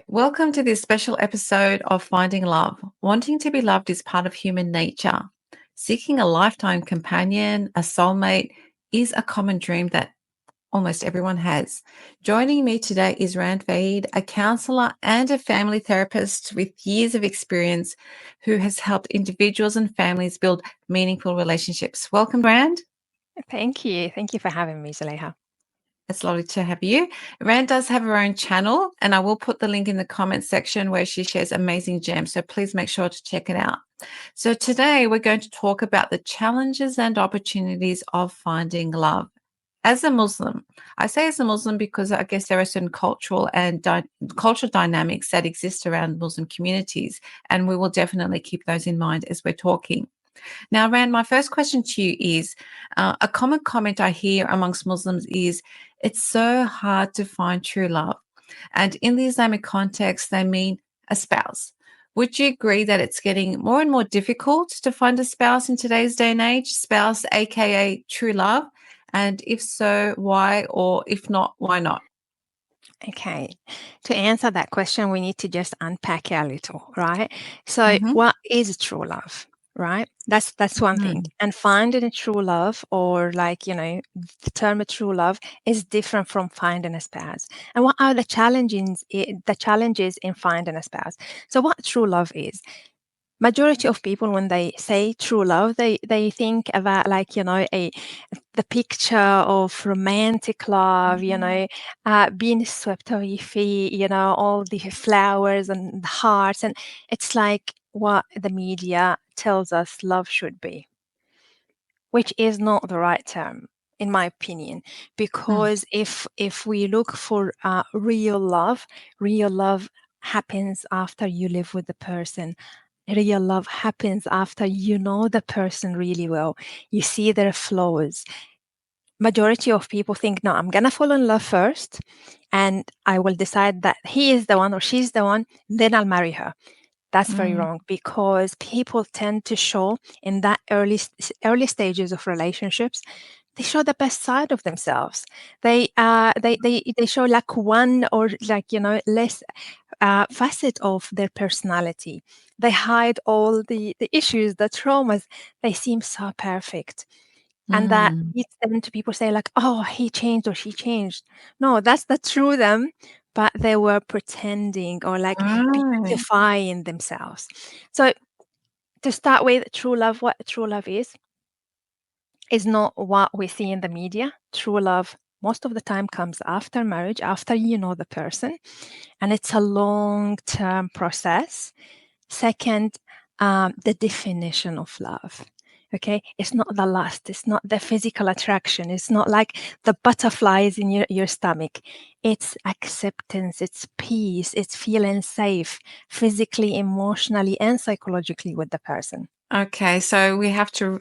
Welcome to this special episode of Finding Love. Wanting to be loved is part of human nature. Seeking a lifetime companion, a soulmate, is a common dream that almost everyone has. Joining me today is Rand Fahid, a counselor and a family therapist with years of experience who has helped individuals and families build meaningful relationships. Welcome, Rand. Thank you. Thank you for having me, Zuleha. It's lovely to have you. Rand does have her own channel, and I will put the link in the comments section where she shares amazing gems. So please make sure to check it out. So today we're going to talk about the challenges and opportunities of finding love. As a Muslim, I say as a Muslim because I guess there are certain cultural and cultural dynamics that exist around Muslim communities, and we will definitely keep those in mind as we're talking. Now, Rand, my first question to you is a common comment I hear amongst Muslims is it's so hard to find true love. And in the Islamic context, they mean a spouse. Would you agree that it's getting more and more difficult to find a spouse in today's day and age, spouse, AKA true love? And if so, why? Or if not, why not? Okay. To answer that question, we need to just unpack it a little, right? So, Mm-hmm. what is true love? Right? That's one thing. Mm. And finding a true love, or the term of true love is different from finding a spouse. And what are the challenges in finding a spouse? So what true love is? Majority of people, when they say true love, they think about, the picture of romantic love, being swept away feet, all the flowers and the hearts, and it's like what the media tells us love should be, which is not the right term, in my opinion. Mm. Because if we look for real love happens after you live with the person. Real love happens after you know the person really well. You see their flaws. Majority of people think, no, I'm gonna fall in love first, and I will decide that he is the one or she's the one, then I'll marry her. That's very Mm. wrong, because people tend to show in that early stages of relationships, they show the best side of themselves. They show like one, or less facet of their personality. They hide all the issues, the traumas. They seem so perfect. And that Mm. leads them to people say like, oh, he changed or she changed. No, that's the true them, but they were pretending or like Right. beautifying themselves. So to start with, true love, what true love is not what we see in the media. True love most of the time comes after marriage, after you know the person, and it's a long-term process. Second, the definition of love. Okay, it's not the lust, it's not the physical attraction, it's not like the butterflies in your stomach. It's acceptance, it's peace, it's feeling safe physically, emotionally, and psychologically with the person. Okay, so we have to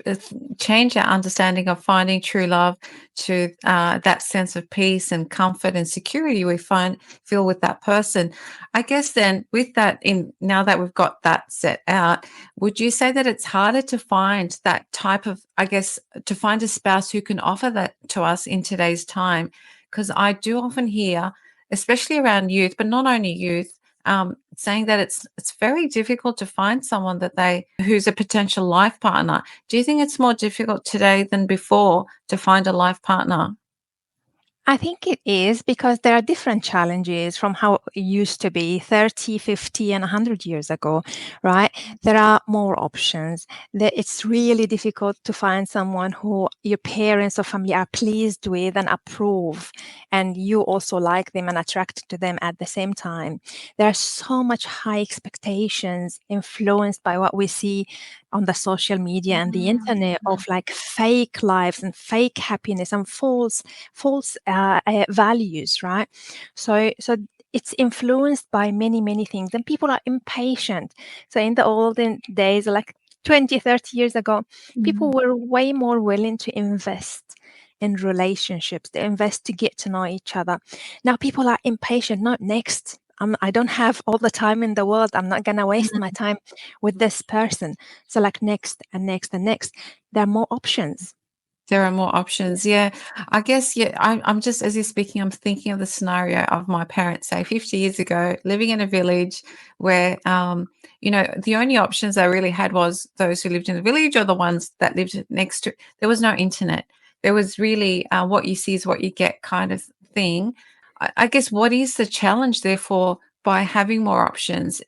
change our understanding of finding true love to that sense of peace and comfort and security we feel with that person. I guess then, with that, in now that we've got that set out, would you say that it's harder to find that type of, I guess, to find a spouse who can offer that to us in today's time? Because I do often hear, especially around youth, but not only youth, saying that it's very difficult to find someone who's a potential life partner. Do you think it's more difficult today than before to find a life partner? I think it is, because there are different challenges from how it used to be 30, 50, and 100 years ago, right? There are more options. It's really difficult to find someone who your parents or family are pleased with and approve, and you also like them and attracted to them at the same time. There are so much high expectations influenced by what we see on the social media and the internet, Mm. of like fake lives and fake happiness and false values, right? So it's influenced by many things, and people are impatient. So in the olden days, like 20, 30 years ago, people Mm. were way more willing to invest in relationships, to invest to get to know each other. Now people are impatient. No, next. I don't have all the time in the world. I'm not gonna waste my time with this person. So like next and next and next. There are more options. There are more options. Yeah. I guess, yeah, I'm just, as you're speaking, I'm thinking of the scenario of my parents, say 50 years ago, living in a village where, the only options they really had was those who lived in the village or the ones that lived next to. There was no internet. There was really what you see is what you get kind of thing. I guess what is the challenge, therefore, by having more options?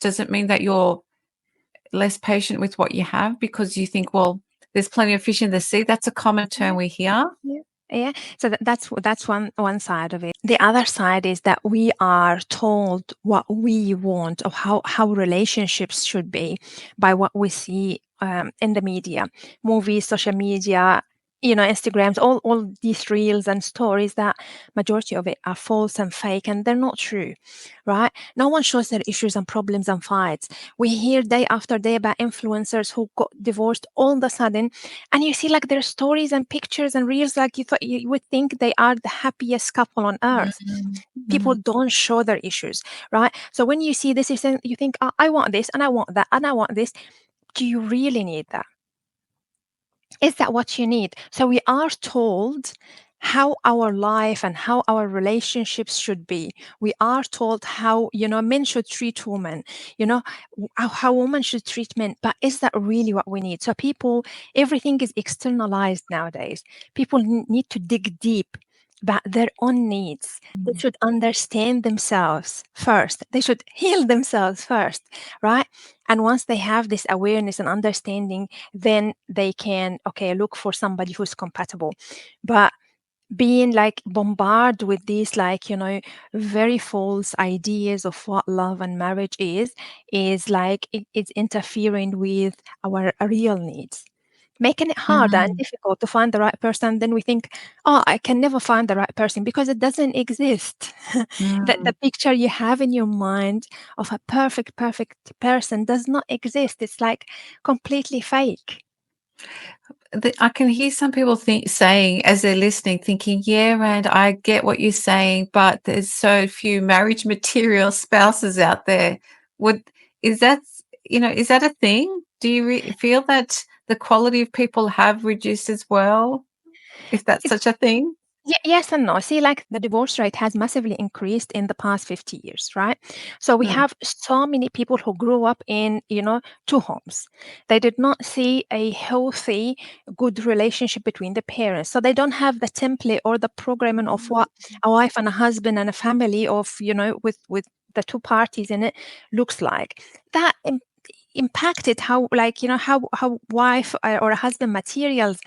Does it mean that you're less patient with what you have because you think, well, there's plenty of fish in the sea? That's a common term Yeah, we hear. yeah, yeah. So that's one side of it. The other side is that we are told what we want or how relationships should be by what we see in the media, movies, social media, Instagrams, all these reels and stories that majority of it are false and fake, and they're not true, right? No one shows their issues and problems and fights. We hear day after day about influencers who got divorced all of a sudden, and you see like their stories and pictures and reels, like you would think they are the happiest couple on earth. Mhm. People Mhm. don't show their issues, right? So when you see this, you think, "Oh, I want this and I want that and I want this." Do you really need that? Is that what you need? So we are told how our life and how our relationships should be. We are told how, men should treat women, how women should treat men. But is that really what we need? So everything is externalized nowadays. People need to dig deep about their own needs. They Mhm. should understand themselves first. They should heal themselves first, right? And once they have this awareness and understanding, then they can, okay, look for somebody who's compatible. But being like bombarded with these, like, very false ideas of what love and marriage is like it's interfering with our real needs, making it harder and Mhm. difficult to find the right person. Then we think, oh, I can never find the right person because it doesn't exist. The Mm. picture you have in your mind of a perfect person does not exist. It's like completely fake. I can hear some people saying, as they're listening, thinking, "Yeah, Rand, I get what you're saying, but there's so few marriage material spouses out there." Would is that is that a thing? Do you feel that the quality of people have reduced as well, if that's such a thing? Yes and no. See, like the divorce rate has massively increased in the past 50 years, right? So we Mm. have so many people who grew up in, two homes. They did not see a healthy, good relationship between the parents. So they don't have the template or the programming of what a wife and a husband and a family of, with the two parties in it looks like. That impacted how, like, how wife or a husband materials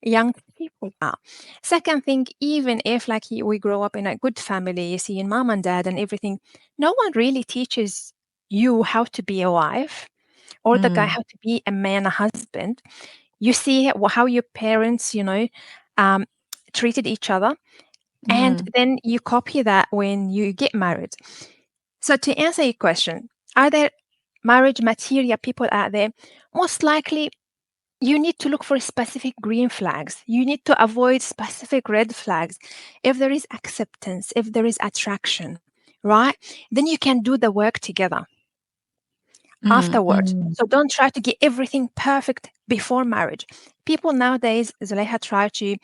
young people are. Second thing, even if like we grow up in a good family, seeing mom and dad and everything, no one really teaches you how to be a wife or the guy Mm. how to be a man, a husband. You see how your parents, um, treated each other, and Mm. then you copy that when you get married. So to answer your question, are there marriage material people out there? Most likely you need to look for specific green flags. You need to avoid specific red flags. If there is acceptance, if there is attraction, right? Then you can do the work together Mm. afterwards. Mm. So don't try to get everything perfect before marriage. People nowadays, Zuleha, try to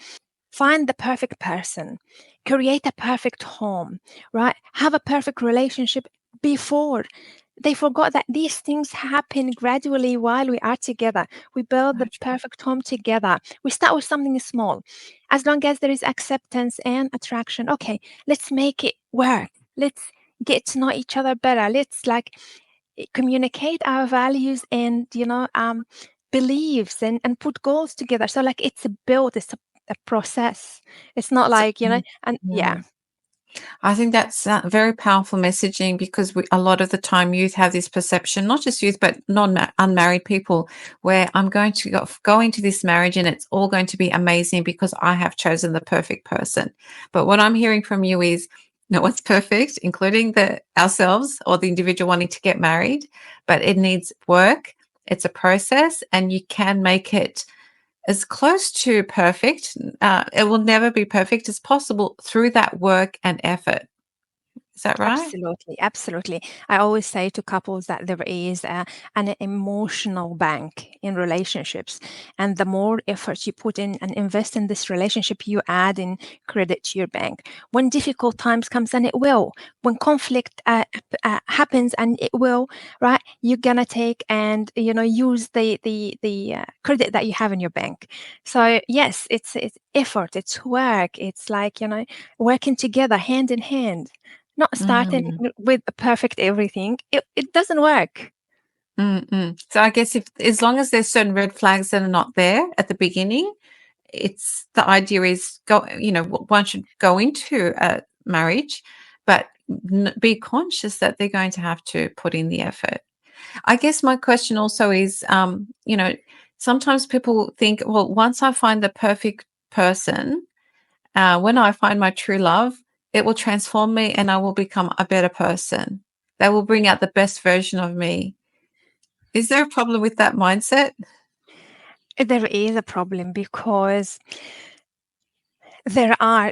find the perfect person, create a perfect home, right? Have a perfect relationship before. They forgot that these things happen gradually while we are together. We build the perfect home together. We start with something small. As long as there is acceptance and attraction, okay, let's make it work. Let's get to know each other better. Let's like communicate our values and beliefs and put goals together. So like it's a build, it's a process. It's not So, like, and yeah. mm. I think that's very powerful messaging because a lot of the time youth have this perception, not just youth, but unmarried people, where I'm going to go into this marriage and it's all going to be amazing because I have chosen the perfect person. But what I'm hearing from you is no one's perfect, including ourselves or the individual wanting to get married, but it needs work. It's a process and you can make it as close to perfect. It will never be perfect as possible through that work and effort. Is that right? Absolutely, absolutely. I always say to couples that there is an emotional bank in relationships, and the more effort you put in and invest in this relationship, you add in credit to your bank. When difficult times comes, and it will, when conflict happens, and it will, right? You're gonna take and use the credit that you have in your bank. So yes, it's effort, it's work, it's like working together hand in hand. Not starting Mm. with a perfect everything. It doesn't work. So I guess if as long as there's certain red flags that are not there at the beginning, it's the idea is one should go into a marriage, but be conscious that they're going to have to put in the effort. I guess my question also is, sometimes people think, well, once I find the perfect person, when I find my true love, it will transform me and I will become a better person. They will bring out the best version of me. Is there a problem with that mindset? There is a problem because there are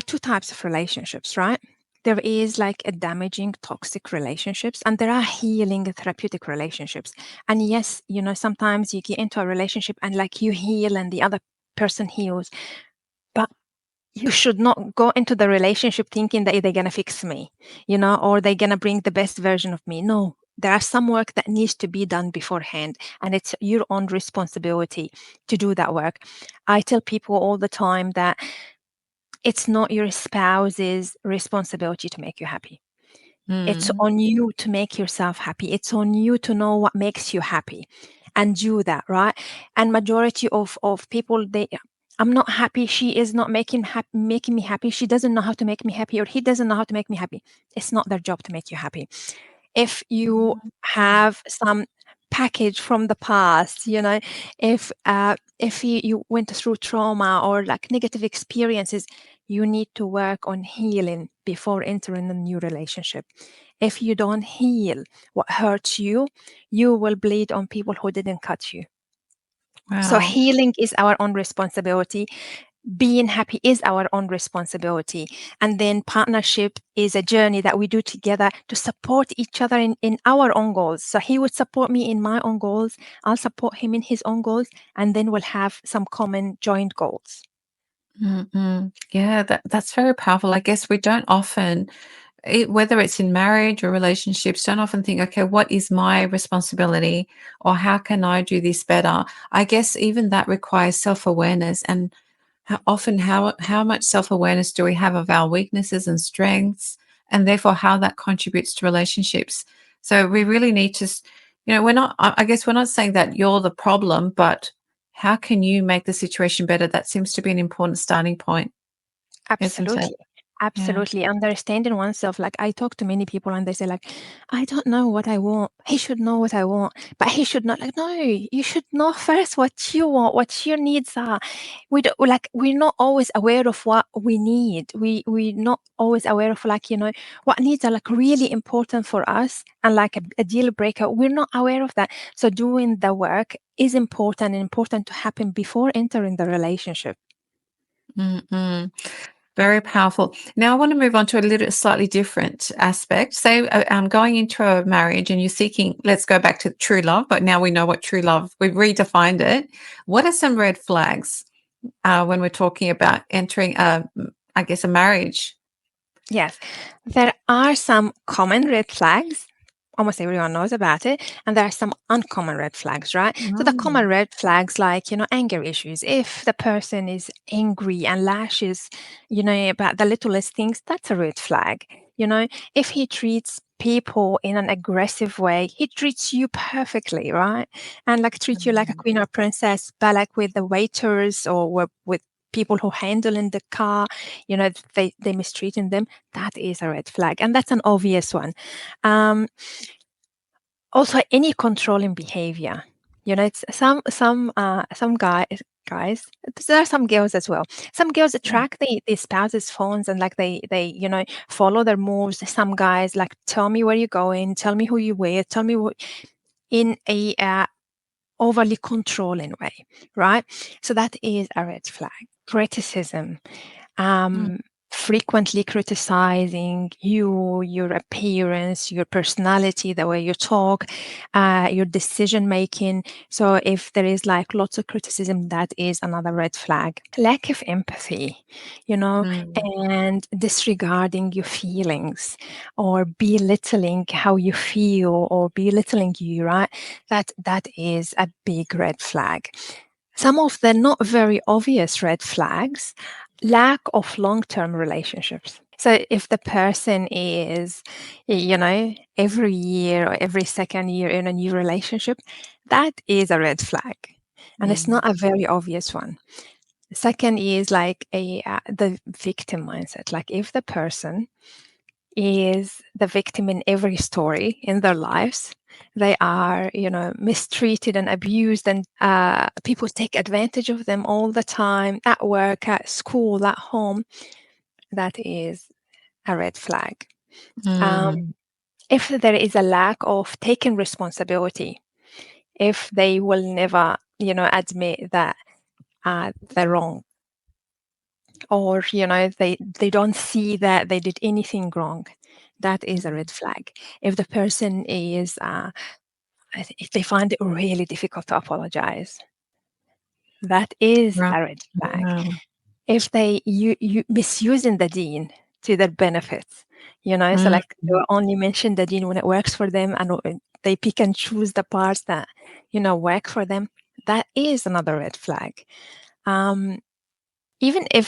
two types of relationships, right? There is like a damaging toxic relationships, and there are healing therapeutic relationships. And yes, sometimes you get into a relationship and like you heal and the other person heals, but you should not go into the relationship thinking that they're going to fix me, or they're going to bring the best version of me. No, there are some work that needs to be done beforehand, and it's your own responsibility to do that work. I tell people all the time that it's not your spouse's responsibility to make you happy. It's Mm. on you to make yourself happy. It's on you to know what makes you happy and do that, right? And majority of people, I'm not happy. She is not making me happy. She doesn't know how to make me happy, or he doesn't know how to make me happy. It's not their job to make you happy. If you have some package from the past, if you went through trauma or like negative experiences, you need to work on healing before entering a new relationship. If you don't heal what hurts you, you will bleed on people who didn't cut you. So Wow. healing is our own responsibility. Being happy is our own responsibility. And then partnership is a journey that we do together to support each other in our own goals. So he would support me in my own goals, I'll support him in his own goals, and then we'll have some common joint goals. Yeah, that's very powerful. I guess we don't often, whether it's in marriage or relationships, don't often think, okay, what is my responsibility or how can I do this better? I guess even that requires self awareness, and how much self awareness do we have of our weaknesses and strengths, and therefore how that contributes to relationships. So we really need to, we're not. I guess we're not saying that you're the problem, but how can you make the situation better? That seems to be an important starting point, isn't it? Absolutely. Yeah. Absolutely. Understanding oneself. Like I talk to many people and they say like, I don't know what I want. He should know what I want, but he should not. Like, no, you should know first what you want, what your needs are. We're not always aware of what we need. We're not always aware of what needs are like really important for us and like a deal breaker. We're not aware of that. So doing the work is important and important to happen before entering the relationship. Mm-mm. Very powerful. Now, I want to move on to a little slightly different aspect. Say, going into a marriage and you're seeking, let's go back to true love, but now we know what true love, we've redefined it. What are some red flags when we're talking about entering I guess, a marriage? Yes, there are some common red flags. Almost everyone knows about it. And there are some uncommon red flags, right? So the Mm. common red flags, like, anger issues. If the person is angry and lashes, about the littlest things, that's a red flag. If he treats people in an aggressive way, he treats you perfectly, right? And like treat you like a queen or princess, but like with the waiters or with people who handle in the car, they mistreating them, that is a red flag. And that's an obvious one. Um, Also, any controlling behavior. It's some guys. There are some girls as well. Some girls track the spouses' phones and like they follow their moves. Some guys like tell me where you're going, tell me who you with, tell me what in a overly controlling way, right? So that is a red flag. Criticism. Mm. Um, frequently criticizing you, your appearance, your personality, the way you talk, your decision making. So if there is like lots of criticism, that is another red flag. Lack of empathy, Mm. and disregarding your feelings, or belittling how you feel, or belittling you, right? That is a big red flag. Some of the not very obvious red flags: lack of long-term relationships. So if the person is, every year or every second year in a new relationship, that is a red flag. And it's Mm. not a very obvious one. The second is like the victim mindset. Like if the person is the victim in every story in their lives, they are, mistreated and abused, and people take advantage of them all the time, at work, at school, at home. That is a red flag. Mm. If there is a lack of taking responsibility, if they will never, admit that they're wrong, or they don't see that they did anything wrong, that is a red flag. If the person is if they find it really difficult to apologize, that is Right. a red flag. Yeah. If they you misusing the dean to their benefits, so Mm. like they will only mention the dean when it works for them, and they pick and choose the parts that work for them, that is another red flag. um Even if,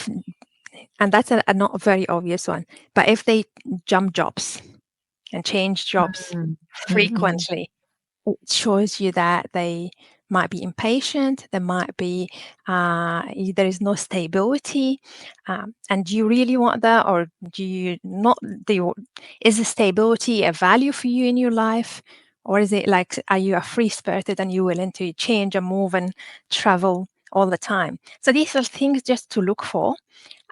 and that's a not very obvious one, but if they jump jobs and change jobs Mm. Mhm. frequently, it shows you that they might be impatient. There might be there is no stability, and do you really want that, or do you not? Is the stability a value for you in your life, or is it like, are you a free spirited and you're willing to change and move and travel all the time? So these are things just to look for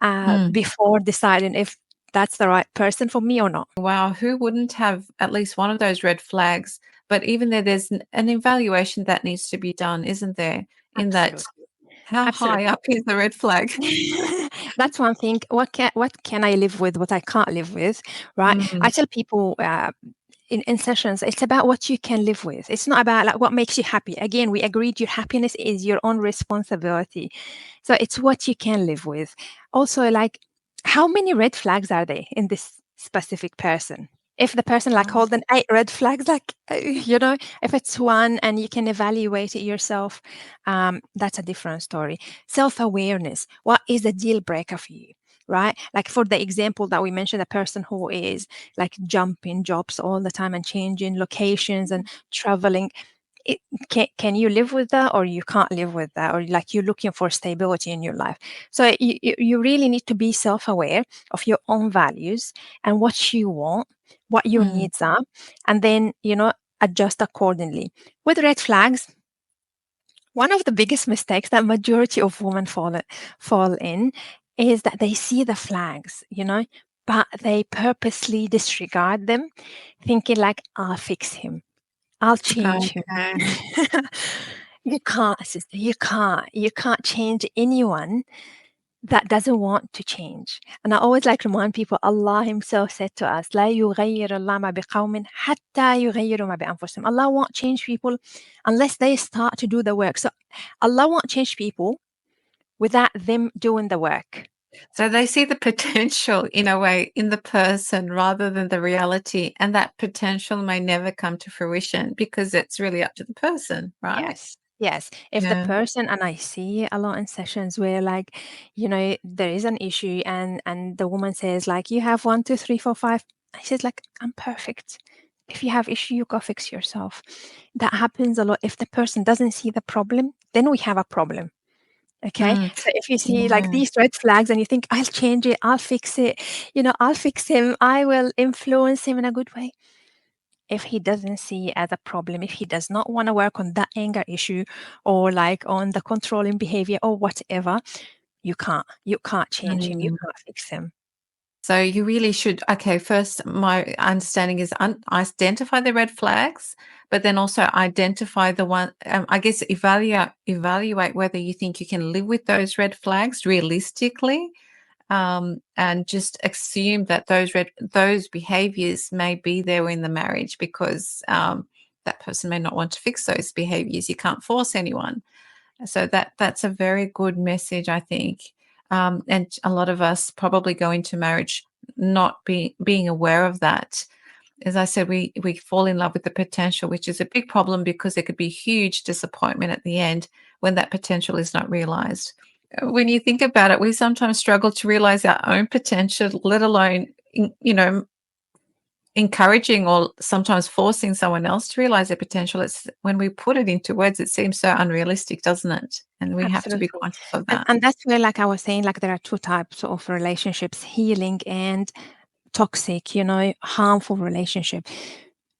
Mm. before deciding if that's the right person for me or not. Wow, who wouldn't have at least one of those red flags? But even there's an evaluation that needs to be done, isn't there? In that, Absolutely. how high Absolutely. up is the red flag? That's one thing. What can I live with? What I can't live with, right? Mm. I tell people in sessions, it's about what you can live with. It's not about like what makes you happy. Again, we agreed your happiness is your own responsibility. So it's what you can live with. Also, like, how many red flags are there in this specific person? If the person like Oh. holding 8 red flags, like, if it's one and you can evaluate it yourself, that's a different story. Self-awareness. What is a deal breaker for you? Right? Like for the example that we mentioned, a person who is like jumping jobs all the time and changing locations and traveling. It, can you live with that, or you can't live with that, or like you're looking for stability in your life? So you really need to be self-aware of your own values and what you want, what your Mm. needs are, and then adjust accordingly. With red flags, one of the biggest mistakes that majority of women fall in is that they see the flags, but they purposely disregard them, thinking like, I'll fix him, I'll change him. Okay. You can't, sister. You can't change anyone that doesn't want to change. And I always like to remind people, Allah Himself said to us, لا يغير الله ما بقوم حتى يغيروا ما بأنفسهم. Allah won't change people unless they start to do the work. So Allah won't change people without them doing the work. So they see the potential in a way in the person rather than the reality, and that potential may never come to fruition because it's really up to the person, right? Yes. Yes. If the Yeah. person, and I see it a lot in sessions where like, there is an issue, and the woman says like, you have one, two, three, four, five. I says like, I'm perfect. If you have issue, you go fix yourself. That happens a lot. If the person doesn't see the problem, then we have a problem. Okay. Mm. So if you see like Yeah. these red flags and you think, I'll change it, I'll fix it, I'll fix him, I will influence him in a good way. If he doesn't see it as a problem, if he does not want to work on that anger issue, or like on the controlling behavior or whatever, you can't change him, you Mm. can't fix him. So you really should, okay, first, my understanding is identify the red flags, but then also identify the one, I guess, evaluate whether you think you can live with those red flags realistically. and just assume that those behaviors may be there in the marriage because that person may not want to fix those behaviors. You can't force anyone. So that's a very good message, I think. And a lot of us probably go into marriage not being aware of that. As I said, we fall in love with the potential, which is a big problem because there could be huge disappointment at the end when that potential is not realized. When you think about it, we sometimes struggle to realize our own potential, let alone, encouraging or sometimes forcing someone else to realize their potential. It's when we put it into words, it seems so unrealistic, doesn't it? And we have to be Absolutely. conscious of And that. and that's where, like I was saying, like there are two types of relationships, healing and toxic, harmful relationship.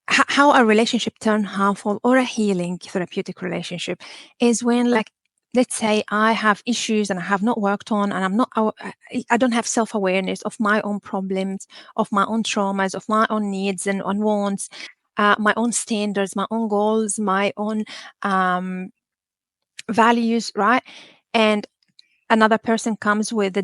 How a relationship turn harmful or a healing therapeutic relationship is when, like, let's say I have issues and I have not worked on, and I don't have self-awareness of my own problems, of my own traumas, of my own needs and wants, my own standards, my own goals, my own values, right? And another person comes with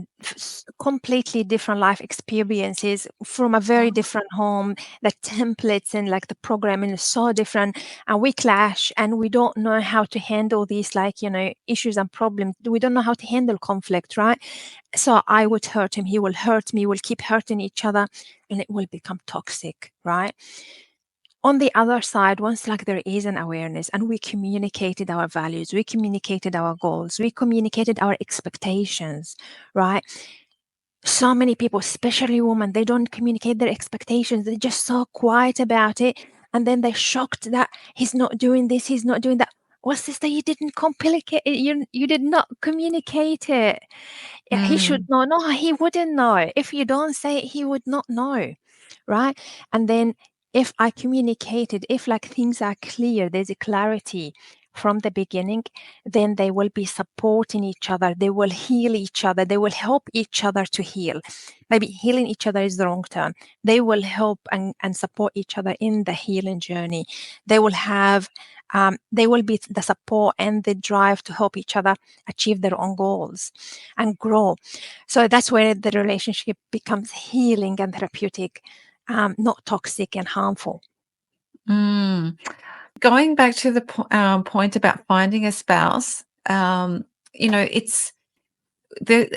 completely different life experiences from a very different home. The templates and like the programming is so different, and we clash, and we don't know how to handle these, like, issues and problems. We don't know how to handle conflict, right? So I would hurt him, he will hurt me, we'll keep hurting each other, and it will become toxic, right? On the other side, once like there is an awareness and we communicated our values, we communicated our goals, we communicated our expectations, right? So many people, especially women, they don't communicate their expectations. They're just so quiet about it. And then they're shocked that he's not doing this, he's not doing that. Well, sister, you didn't complicate it. You did not communicate it. Yeah, he should Mm. know. No, he wouldn't know. If you don't say it, he would not know, right? And then if I communicated, if like things are clear, there's a clarity from the beginning, then they will be supporting each other. They will heal each other. They will help each other to heal. Maybe healing each other is the wrong term. They will help and support each other in the healing journey. They will have, they will be the support and the drive to help each other achieve their own goals and grow. So that's where the relationship becomes healing and therapeutic, not toxic and harmful. Mm. Going back to the point about finding a spouse, it's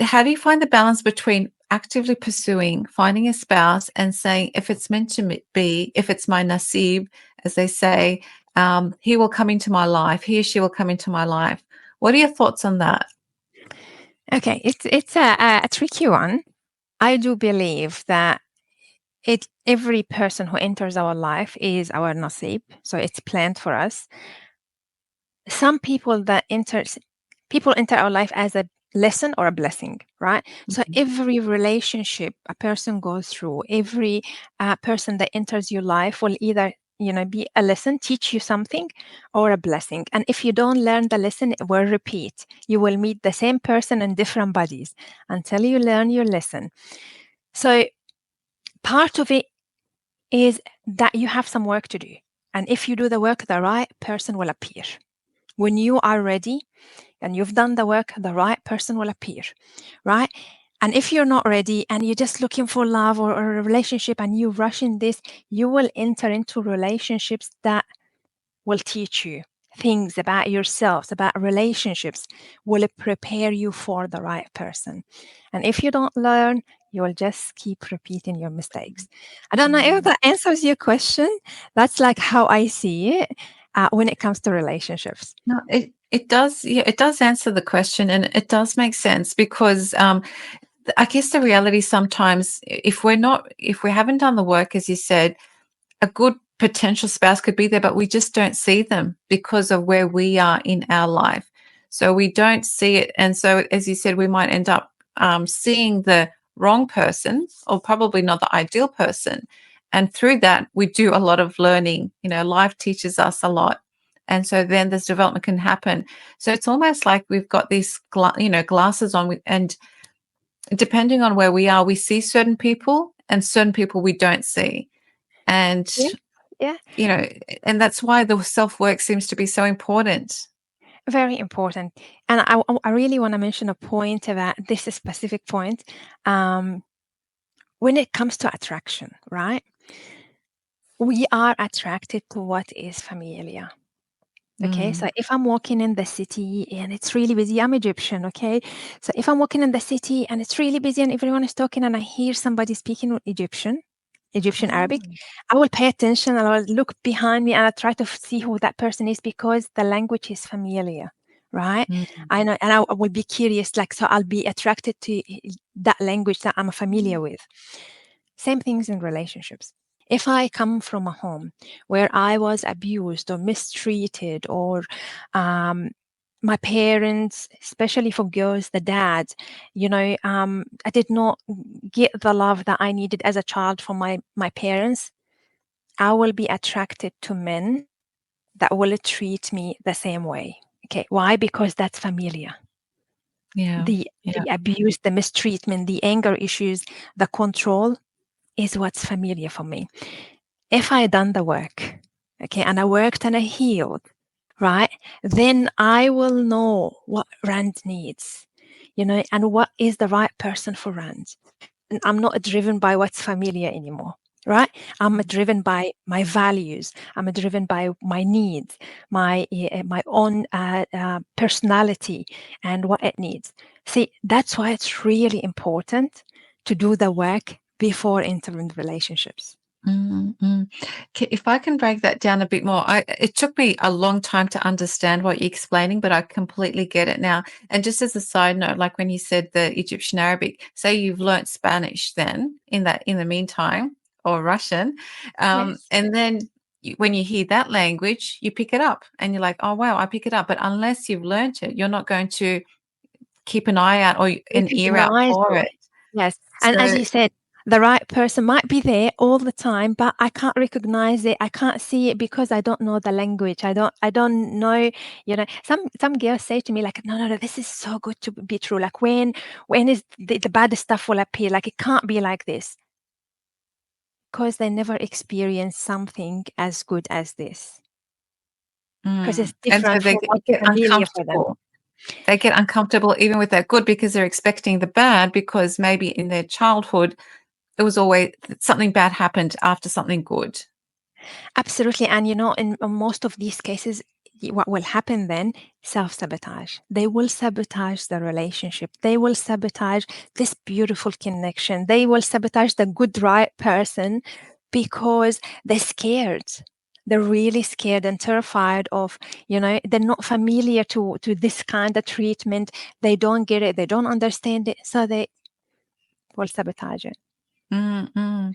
how do you find the balance between actively pursuing finding a spouse and saying if it's meant to be, if it's my nasib, as they say, he will come into my life, he or she will come into my life. What are your thoughts on that? Okay, it's a tricky one. I do believe that every person who enters our life is our nasib, so it's planned for us. Some people people enter our life as a lesson or a blessing, right? So Mhm. every relationship a person goes through, every person that enters your life will either be a lesson, teach you something, or a blessing. And if you don't learn the lesson, it will repeat. You will meet the same person in different bodies until you learn your lesson. So part of it is that you have some work to do. And if you do the work, the right person will appear. When you are ready and you've done the work, the right person will appear, right? And if you're not ready and you're just looking for love or a relationship and you rush in this, you will enter into relationships that will teach you things about yourselves, about relationships, will prepare you for the right person. And if you don't learn, you will just keep repeating your mistakes. I don't know if Mm. that answers your question. That's like how I see it when it comes to relationships. No, it does. Yeah, it does answer the question, and it does make sense because I guess the reality sometimes, if we haven't done the work, as you said, a good potential spouse could be there, but we just don't see them because of where we are in our life. So we don't see it. And so, as you said, we might end up seeing the wrong person or probably not the ideal person. And through that, we do a lot of learning. Life teaches us a lot. And so then this development can happen. So it's almost like we've got these, glasses on, and depending on where we are, we see certain people and certain people we don't see. And Yeah. Yeah. you know, and that's why the self work seems to be so important. Very important. And I really want to mention a point about this specific point. When it comes to attraction, right? We are attracted to what is familiar. Okay, so if I'm walking in the city and it's really busy, I'm Egyptian, okay? So if I'm walking in the city and it's really busy and everyone is talking and I hear somebody speaking Egyptian Arabic, I will pay attention and I will look behind me and I try to see who that person is because the language is familiar, right? I know, and I will be curious, like, so I'll be attracted to that language that I'm familiar with. Same things in relationships. If I come from a home where I was abused or mistreated, or my parents, especially for girls, the dad, I did not get the love that I needed as a child from my parents, I will be attracted to men that will treat me the same way. Okay, why? Because that's familiar. Yeah. The abuse, the mistreatment, the anger issues, the control is what's familiar for me. If I done the work, okay, and I worked and I healed, right, then I will know what Rand needs, and what is the right person for Rand. And I'm not driven by what's familiar anymore, right? I'm driven by my values. I'm driven by my needs, my own personality and what it needs. See, that's why it's really important to do the work before entering relationships. If I can break that down a bit more, it took me a long time to understand what you're explaining, but I completely get it now. And just as a side note, like when you said the Egyptian Arabic, say you've learnt Spanish then in the meantime, or Russian, Yes. and then when you hear that language, you pick it up and you're like, oh wow, I pick it up. But unless you've learnt it, you're not going to keep an eye out or an ear out Recognize for it. it. Yes. And as So you said, the right person might be there all the time, but I can't recognize it. I can't see it because I don't know the language. I don't know, some girls say to me like, no, this is so good to be true. Like when is the bad stuff will appear? Like it can't be like this. Because they never experienced something as good as this. Because it's and so different they from what's get familiar for them. uncomfortable. They get uncomfortable even with that good because they're expecting the bad because maybe in their childhood it was always something bad happened after something good. Absolutely. And in most of these cases, what will happen then? Self-sabotage. They will sabotage the relationship. They will sabotage this beautiful connection. They will sabotage the good, right person because they're scared. They're really scared and terrified of, they're not familiar to this kind of treatment. They don't get it. They don't understand it. So they will sabotage it. Mm.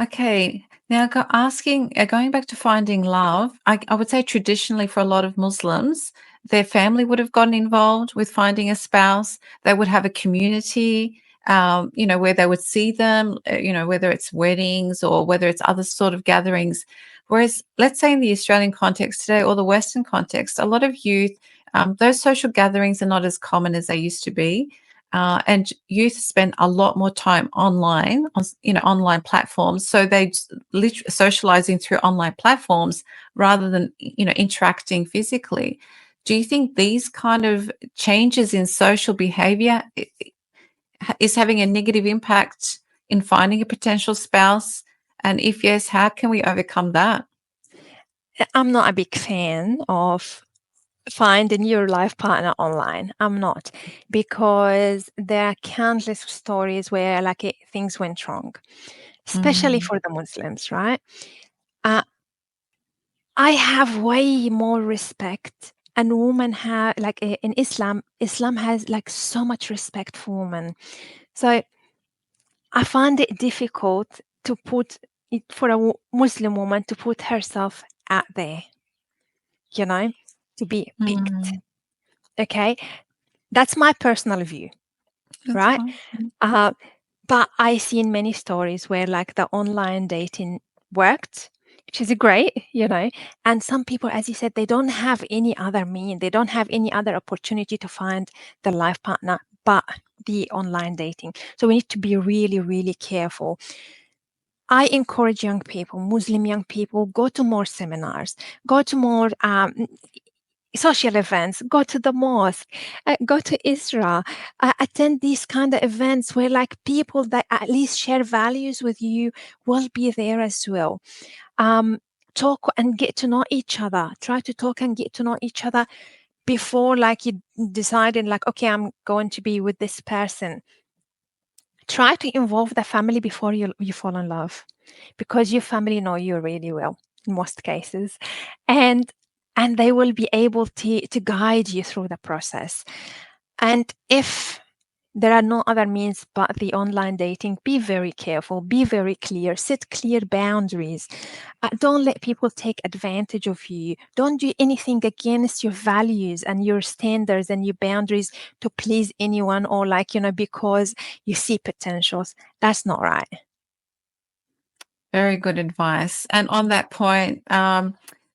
Okay. Now, going back to finding love, I would say traditionally for a lot of Muslims, their family would have gotten involved with finding a spouse. They would have a community, where they would see them, whether it's weddings or whether it's other sort of gatherings. Whereas, let's say in the Australian context today or the Western context, a lot of youth, those social gatherings are not as common as they used to be. And youth spend a lot more time online on online platforms, so they literally socializing through online platforms rather than interacting physically. Do you think these kind of changes in social behavior is having a negative impact in finding a potential spouse? And if yes, how can we overcome that? I'm not a big fan of finding your life partner online. I'm not, because there are countless stories where things went wrong, especially Mm, for the Muslims, right? Uh, I have way more respect, and women have in Islam has so much respect for women. So I find it difficult to put it for a Muslim woman to put herself out there, you know, to be picked. mm, Okay, that's my personal view, that's right? fine. Uh, but I seen many stories where the online dating worked, which is great, and some people, as you said, they don't have any other mean, they don't have any other opportunity to find the life partner but the online dating. So we need to be really, really careful. I encourage young people, Muslim young people, go to more seminars, go to more social events, go to the mosque, go to Israel, attend these kind of events where like people that at least share values with you will be there as well. Um, talk and get to know each other. Try to talk and get to know each other before like you deciding like, okay, I'm going to be with this person. Try to involve the family before you fall in love, because your family know you really well in most cases, and they will be able to guide you through the process. And if there are no other means but the online dating, be very careful, be very clear, set clear boundaries. Don't let people take advantage of you. Don't do anything against your values and your standards and your boundaries to please anyone, or like, because you see potentials. That's not right. Very good advice. And on that point,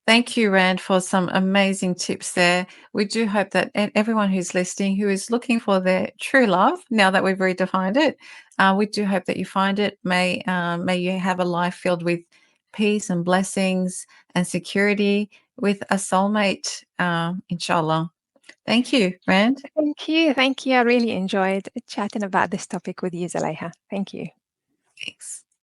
thank you, Rand, for some amazing tips there. We do hope that everyone who's listening, who is looking for their true love, now that we've redefined it, we do hope that you find it. May you have a life filled with peace and blessings and security with a soulmate, inshallah. Thank you, Rand. Thank you. Thank you. I really enjoyed chatting about this topic with you, Zaleha. Thank you. Thanks.